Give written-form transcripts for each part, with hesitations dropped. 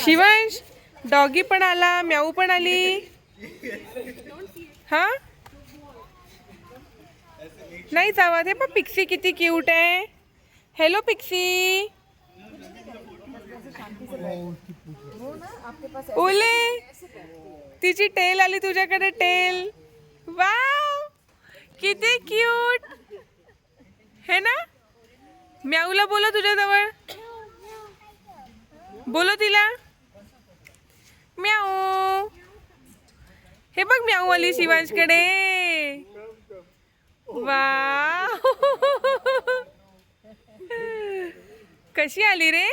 Shivansh, doggy पण आला, म्याऊ पण आली. हा नाही जावा ते पण. पिक्सी किती क्यूट आहे. Hello Pixie. ओले, तिची टेल आली तुझ्याकडे. टेल, वाव किती क्यूट है ना. म्याऊला बोलो तुझ्याजवळ. बोलो तिला. म्याऊ. हे बघ म्याऊ आली शिवांशकडे. वाव कशी आली रे.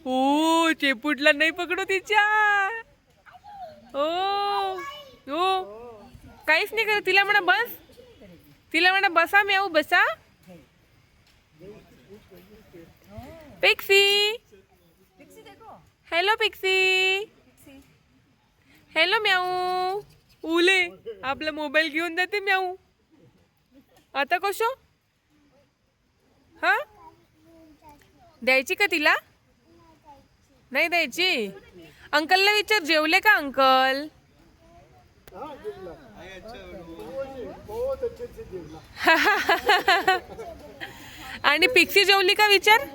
ओ चेपूटला नाही पकडो तिच्या. ओ ओ काहीच नाही करत. तिला म्हणा बस. तिला म्हणा बसा म्याऊ बसा. पिक्सी. Hello pixie. हॅलो म्याऊ. उले आपला मोबाईल घेऊन जाते म्याऊ. आता कसं. हा द्यायची का तिला. नाही द्यायची. अंकलला विचार जेवले का अंकल. आणि पिक्सी जेवली का विचार.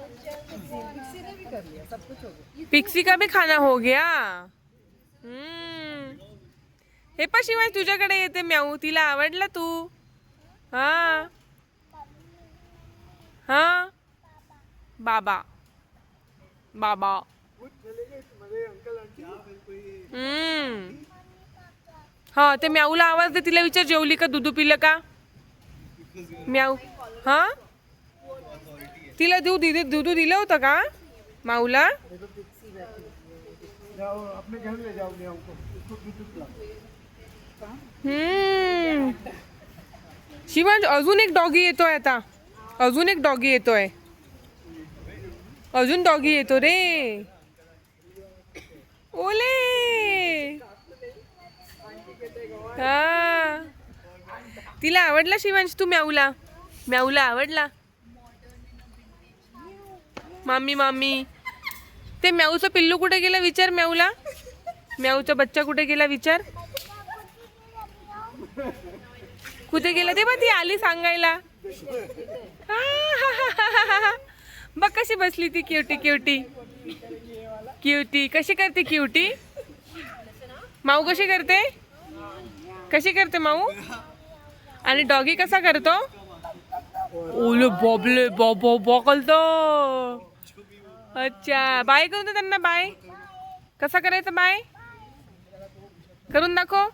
पिक्सी का भी खाना हो गया. हे पण शिवाय तुझ्याकडे येते म्याऊ. तिला आवडला तू. हा हा बाबा बाबा. हा ते म्याऊला आवाज दे. तिला विचार जेवली का. दूध पिलं का. म्याऊ. हा तिला दूध दिलं होतं का माऊला. शिवांश अजून एक डॉगी येतोय आता. अजून एक डॉगी येतोय. अजून डॉगी येतो रे. ओले. हा तिला आवडला शिवांश तू म्याऊला. म्याऊला आवडला. मामी मामी. ते म्याऊचं पिल्लू कुठे गेला विचार म्याऊला. म्याऊचा बच्चा कुठे गेला विचार. कुठे गेला ते बघ. ती आली सांगायला. बघ कशी बसली ती. Cutie cutie cutie. कशी करते क्युटी. माऊ कशी करते. कशी करते माऊ. आणि डॉगी कसा करतो. ओले बॉबले बॉबो बॉकलतो. अच्छा बाय करून दे त्यांना. बाय कसा करायचं. बाय करून दाखव.